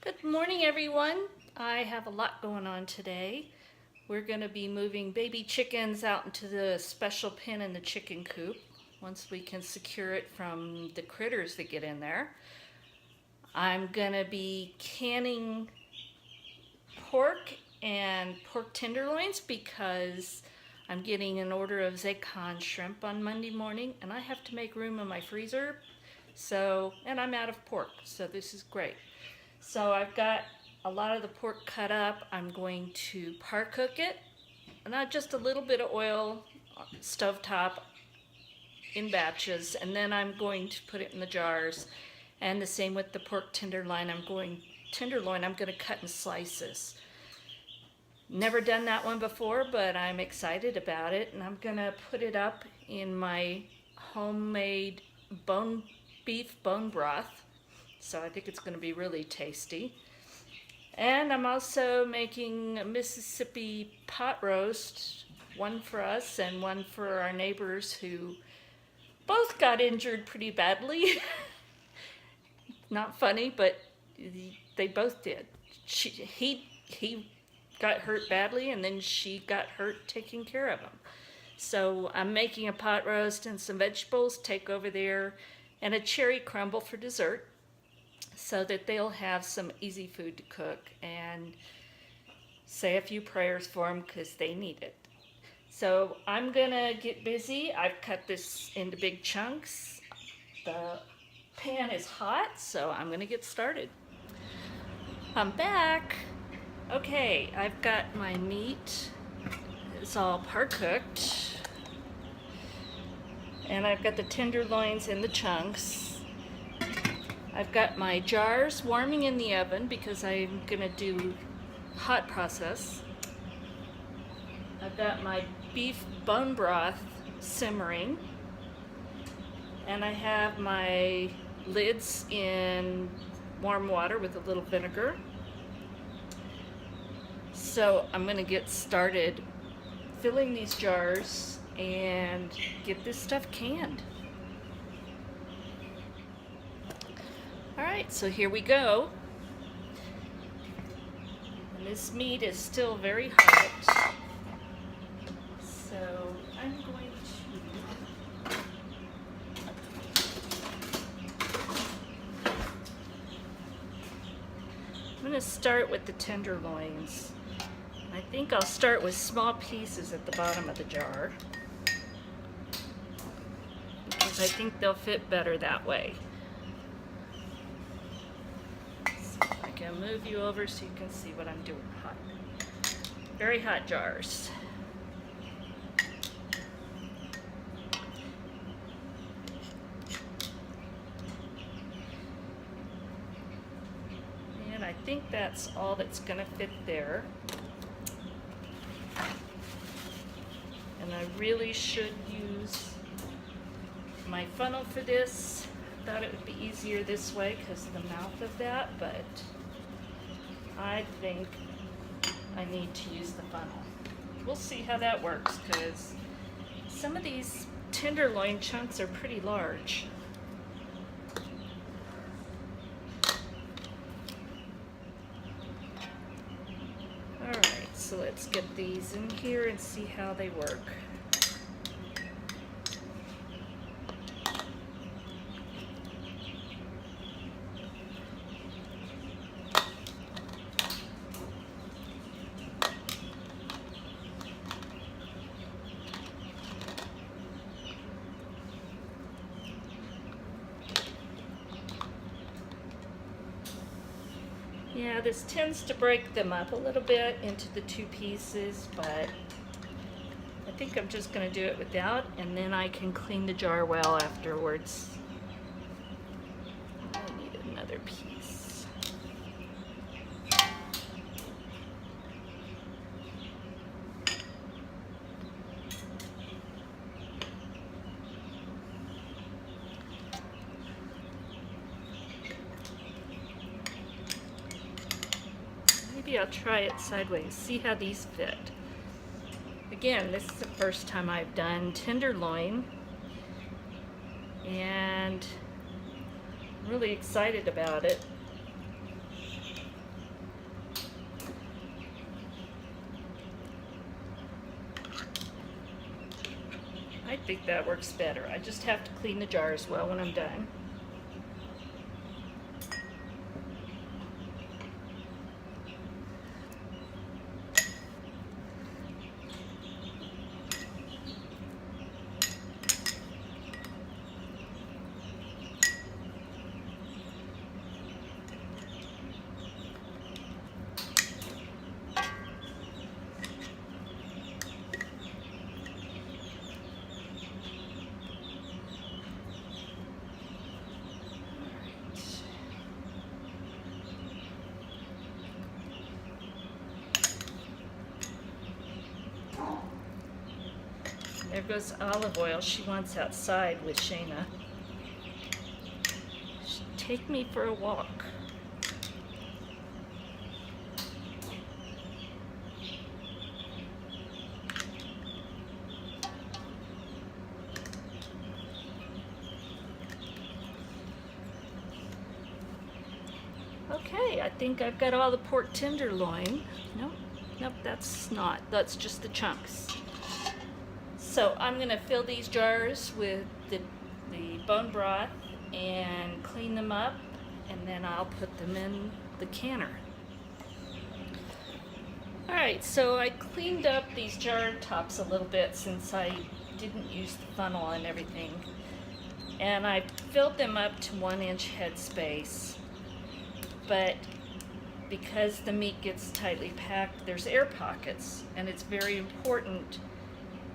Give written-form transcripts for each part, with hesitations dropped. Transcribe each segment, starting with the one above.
Good morning, everyone. I have a lot going on today. We're going to be moving baby chickens out into the special pen in the chicken coop once we can secure it from the critters that get in there. I'm going to be canning pork and pork tenderloins because I'm getting an order of Zaycon shrimp on Monday morning and I have to make room in my freezer. And I'm out of pork, so this is great. So I've got a lot of the pork cut up. I'm going to par cook it, not just a little bit of oil, stovetop in batches, and then I'm going to put it in the jars. And the same with the pork tenderloin. I'm going to cut in slices. Never done that one before, but I'm excited about it, and I'm gonna put it up in my homemade beef bone broth. So I think it's going to be really tasty. And I'm also making a Mississippi pot roast, one for us and one for our neighbors who both got injured pretty badly. Not funny, but they both did. He got hurt badly, and then she got hurt taking care of him. So I'm making a pot roast and some vegetables, take over there, and a cherry crumble for dessert, so that they'll have some easy food to cook and say a few prayers for them because they need it. So I'm gonna get busy. I've cut this into big chunks. The pan is hot, so I'm gonna get started. I'm back. Okay, I've got my meat. It's all par cooked. And I've got the tenderloins in the chunks. I've got my jars warming in the oven because I'm gonna do hot process. I've got my beef bone broth simmering, and I have my lids in warm water with a little vinegar. So I'm gonna get started filling these jars and get this stuff canned. Alright, so here we go. And this meat is still very hot. So I'm going to start with the tenderloins. I think I'll start with small pieces at the bottom of the jar because I think they'll fit better that way. I'll move you over so you can see what I'm doing. Hot, very hot jars. And I think that's all that's going to fit there. And I really should use my funnel for this. I thought it would be easier this way because of the mouth of that, but I think I need to use the funnel. We'll see how that works because some of these tenderloin chunks are pretty large. Alright, so let's get these in here and see how they work. Yeah, this tends to break them up a little bit into the two pieces, but I think I'm just going to do it without, and then I can clean the jar well afterwards. I need another piece. Maybe I'll try it sideways, see how these fit. Again, this is the first time I've done tenderloin, and I'm really excited about it. think that works better. I just have to clean the jars well when I'm done. There goes olive oil she wants outside with Shayna. Take me for a walk. Okay, I think I've got all the pork tenderloin. Nope, that's not. That's just the chunks. So I'm going to fill these jars with the bone broth and clean them up, and then I'll put them in the canner. Alright, so I cleaned up these jar tops a little bit since I didn't use the funnel and everything. And I filled them up to 1-inch head space. But because the meat gets tightly packed, there's air pockets, and it's very important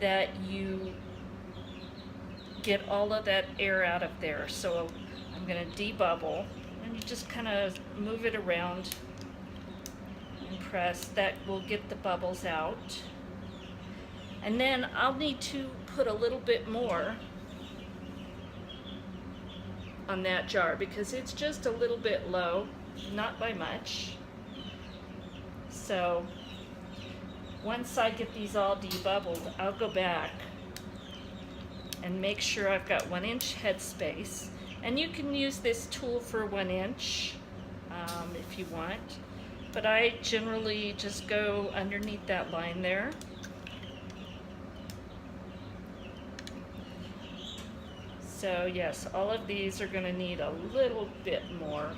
that you get all of that air out of there. So I'm going to debubble, and you just kind of move it around and press. That will get the bubbles out. And then I'll need to put a little bit more on that jar because it's just a little bit low, not by much. So once I get these all debubbled, I'll go back and make sure I've got 1-inch head space. And you can use this tool for 1 inch if you want. But I generally just go underneath that line there. So yes, all of these are going to need a little bit more.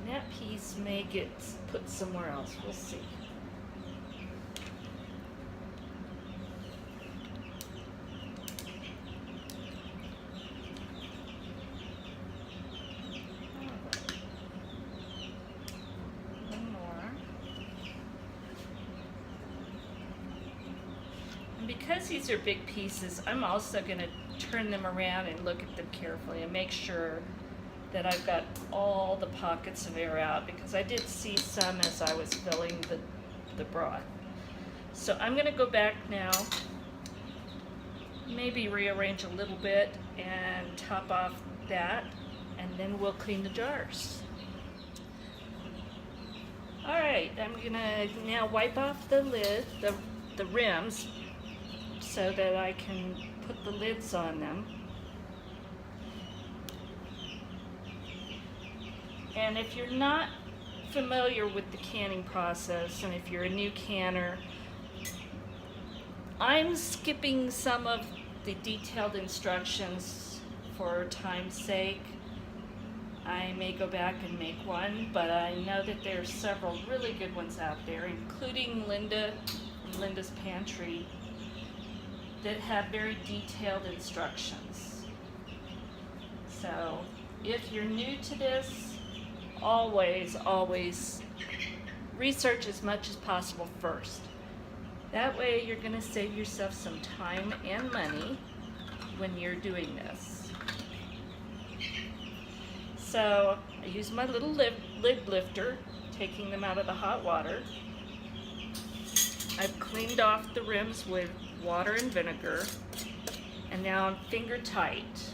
That piece may get put somewhere else. We'll see. One more. And because these are big pieces, I'm also going to turn them around and look at them carefully and make sure that I've got all the pockets of air out, because I did see some as I was filling the broth. So I'm going to go back now, maybe rearrange a little bit and top off that, and then we'll clean the jars. Alright, I'm going to now wipe off the lid, the rims, so that I can put the lids on them. And if you're not familiar with the canning process, and if you're a new canner, I'm skipping some of the detailed instructions for time's sake. I may go back and make one, but I know that there's several really good ones out there, including Linda's Pantry, that have very detailed instructions. So if you're new to this, always research as much as possible first. That way you're going to save yourself some time and money when you're doing this. So I use my little lid lifter, taking them out of the hot water. I've cleaned off the rims with water and vinegar, and now I'm finger tight.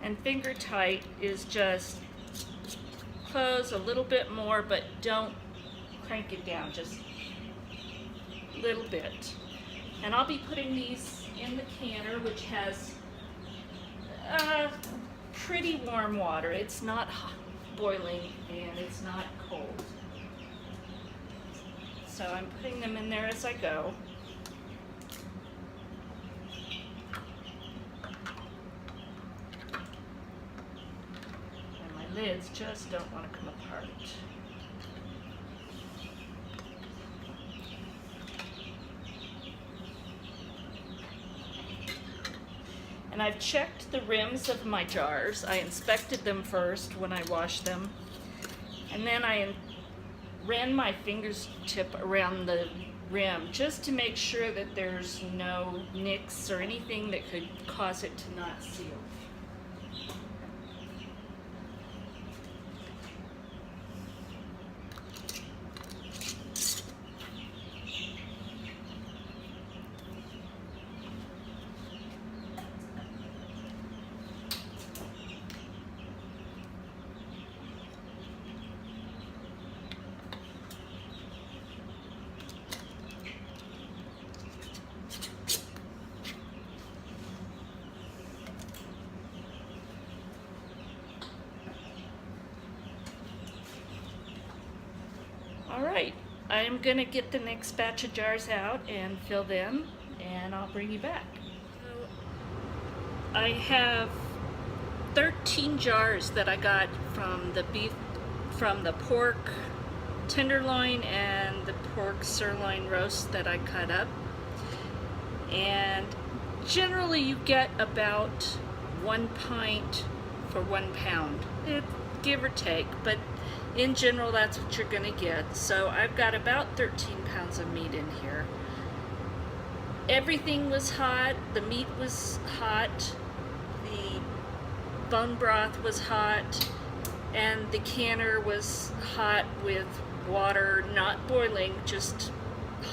And finger tight is just close a little bit more, but don't crank it down, just a little bit. And I'll be putting these in the canner, which has pretty warm water. It's not boiling and it's not cold. So I'm putting them in there as I go. And my lids just don't want to come apart. And I've checked the rims of my jars. I inspected them first when I washed them. And then I ran my fingertip around the rim just to make sure that there's no nicks or anything that could cause it to not seal. All right, I'm gonna get the next batch of jars out and fill them, and I'll bring you back. So I have 13 jars that I got from the pork tenderloin and the pork sirloin roast that I cut up. And generally you get about 1 pint for 1 pound, give or take, but in general that's what you're gonna get. So I've got about 13 pounds of meat in here. Everything was hot, the meat was hot, the bone broth was hot, and the canner was hot with water, not boiling, just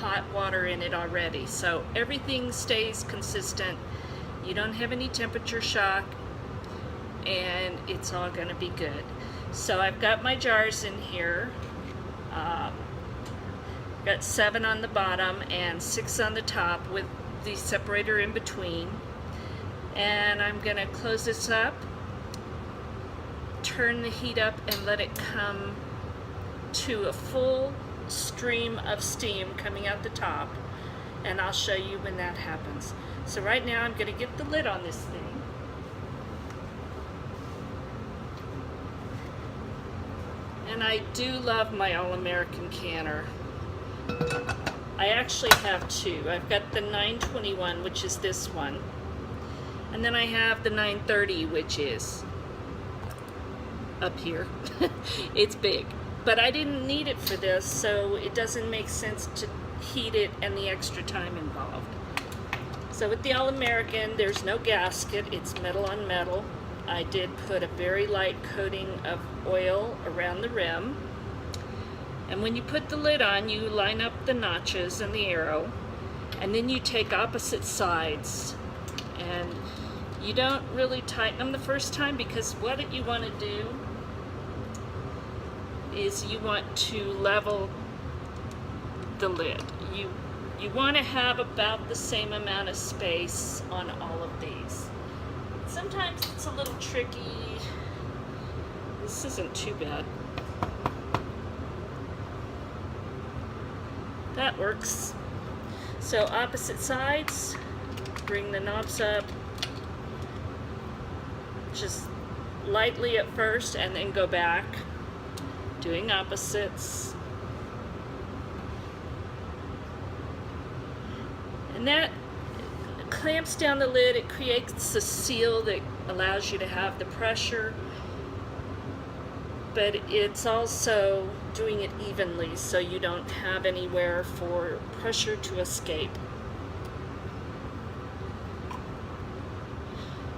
hot water in it already. So everything stays consistent. You don't have any temperature shock, and it's all gonna be good. So I've got my jars in here. Got 7 on the bottom and 6 on the top with the separator in between. And I'm gonna close this up, turn the heat up, and let it come to a full stream of steam coming out the top. And I'll show you when that happens. So right now I'm gonna get the lid on this thing. And I do love my All-American canner. I actually have 2. I've got the 921, which is this one. And then I have the 930, which is up here. It's big. But I didn't need it for this, so it doesn't make sense to heat it and the extra time involved. So with the All-American, there's no gasket. It's metal on metal. I did put a very light coating of oil around the rim. And when you put the lid on, you line up the notches and the arrow, and then you take opposite sides. And you don't really tighten them the first time, because what you want to do is you want to level the lid. You want to have about the same amount of space on all of these. Sometimes it's a little tricky. This isn't too bad. That works. So opposite sides, bring the knobs up, just lightly at first, and then go back, doing opposites. And that clamps down the lid. It creates a seal that allows you to have the pressure, but it's also doing it evenly so you don't have anywhere for pressure to escape.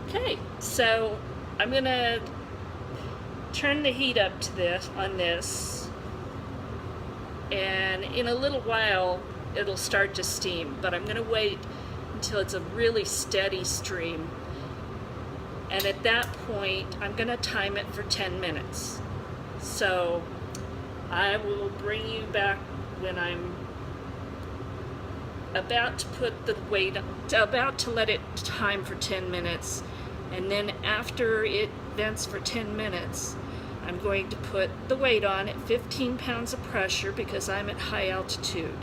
Okay, so I'm gonna turn the heat up to this on this, and in a little while it'll start to steam, but I'm gonna wait until it's a really steady stream, and at that point I'm gonna time it for 10 minutes. So I will bring you back when I'm about to put the weight, about to let it time for 10 minutes, and then after it vents for 10 minutes, I'm going to put the weight on at 15 pounds of pressure because I'm at high altitude.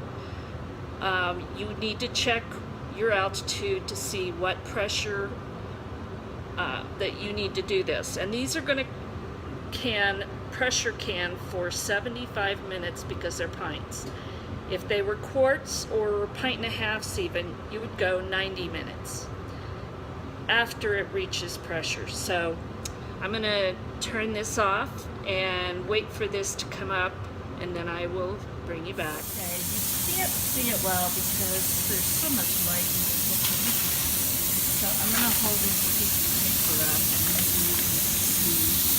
You need to check your altitude to see what pressure that you need to do this. And these are going to pressure can for 75 minutes because they're pints. If they were quarts or pint and a halves even, you would go 90 minutes after it reaches pressure. So I'm going to turn this off and wait for this to come up, and then I will bring you back. Okay, you can't see it well because there's so much light in the kitchen. So I'm going to hold this piece of paper up and maybe you can see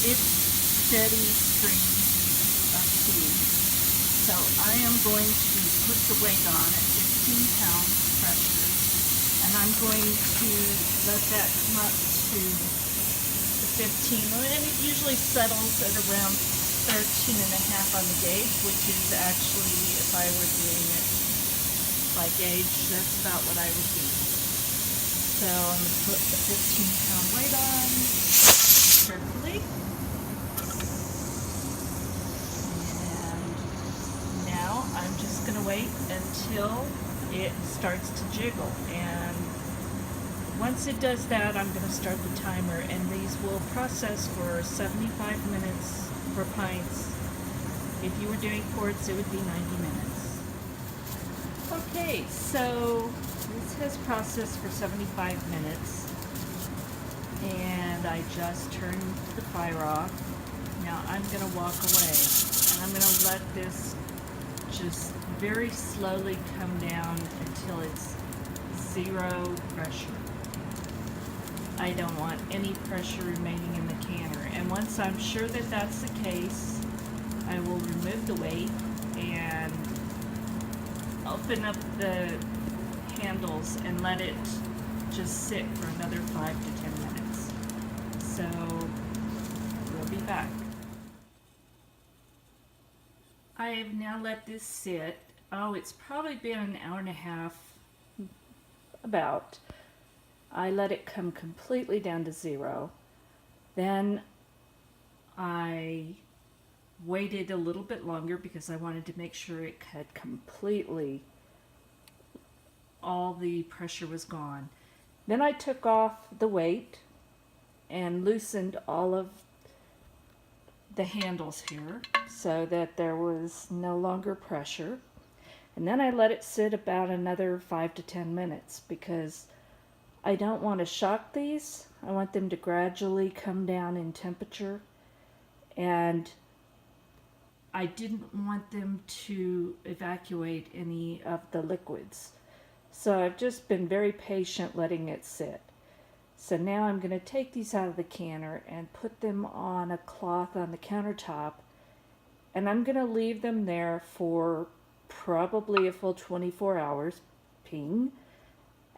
it's steady streams of heat. So I am going to put the weight on at 15 pounds pressure, and I'm going to let that come up to the 15, and it usually settles at around 13 and a half on the gauge, which is actually, if I were doing it by gauge, that's about what I would do. So I'm going to put the 15-pound weight on carefully. I'm just going to wait until it starts to jiggle, and once it does that, I'm going to start the timer, and these will process for 75 minutes for pints. If you were doing quarts, it would be 90 minutes. Okay, so this has processed for 75 minutes, and I just turned the fire off. Now I'm going to walk away, and I'm going to let this just very slowly come down until it's 0 pressure. I don't want any pressure remaining in the canner. And once I'm sure that that's the case, I will remove the weight and open up the handles and let it just sit for another 5 to 10 minutes. So we'll be back. I have now let this sit. Oh, it's probably been an hour and a half, about. I let it come completely down to 0. Then I waited a little bit longer because I wanted to make sure it had completely, all the pressure was gone. Then I took off the weight and loosened all of the handles here so that there was no longer pressure, and then I let it sit about another 5 to 10 minutes because I don't want to shock these. I want them to gradually come down in temperature, and I didn't want them to evacuate any of the liquids. So I've just been very patient letting it sit. So now I'm going to take these out of the canner and put them on a cloth on the countertop, and I'm going to leave them there for probably a full 24 hours, ping,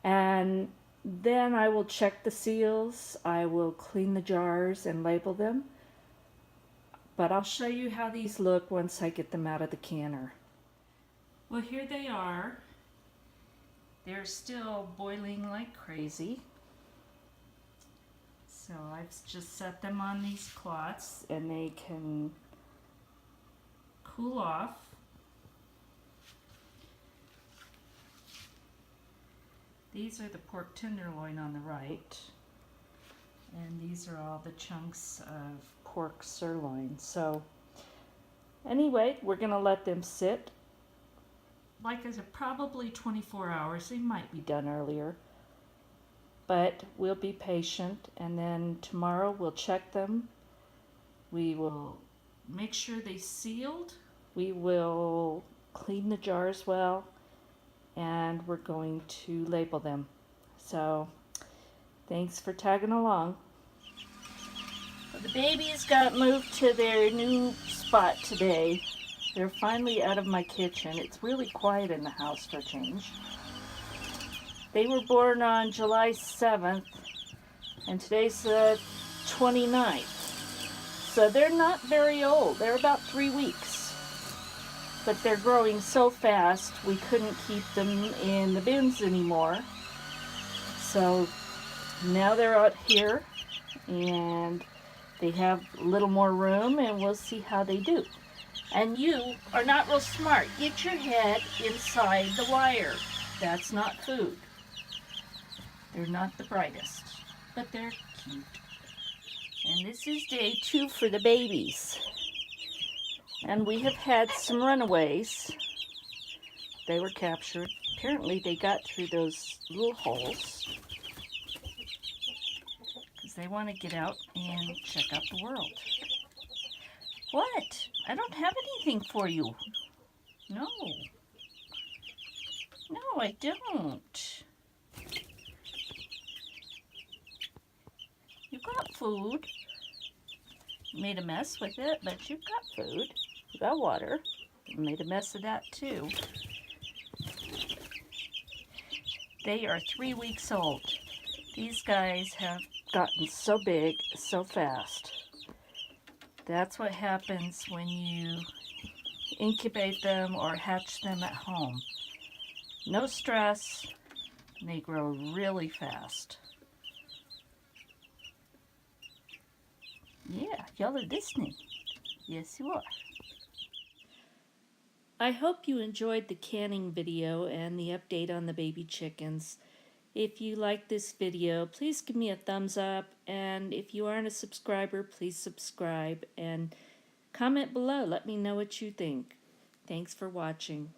and then I will check the seals, I will clean the jars and label them, but I'll show you how these look once I get them out of the canner. Well, here they are. They're still boiling like crazy. So I've just set them on these cloths and they can cool off. These are the pork tenderloin on the right, and these are all the chunks of pork sirloin. So anyway, we're going to let them sit. Like I said, probably 24 hours. They might be done earlier. But we'll be patient, and then tomorrow we'll check them. We will make sure they're sealed. We will clean the jars well, and we're going to label them. So thanks for tagging along. Well, the babies got moved to their new spot today. They're finally out of my kitchen. It's really quiet in the house for a change. They were born on July 7th, and today's the 29th. So they're not very old. They're about 3 weeks. but they're growing so fast we couldn't keep them in the bins anymore. So now they're out here and they have a little more room, and we'll see how they do. And you are not real smart. Get your head inside the wire. That's not food. They're not the brightest, but they're cute. And this is day 2 for the babies. And we have had some runaways. They were captured. Apparently they got through those little holes because they want to get out and check out the world. What? I don't have anything for you. No. No, I don't. You got food. You made a mess with it, but you got food. You got water. You made a mess of that too. They are 3 weeks old. These guys have gotten so big so fast. That's what happens when you incubate them or hatch them at home. No stress. They grow really fast. Yeah, y'all are listening. Yes, you are. I hope you enjoyed the canning video and the update on the baby chickens. If you like this video, please give me a thumbs up, and if you aren't a subscriber, please subscribe and comment below. Let me know what you think. Thanks for watching.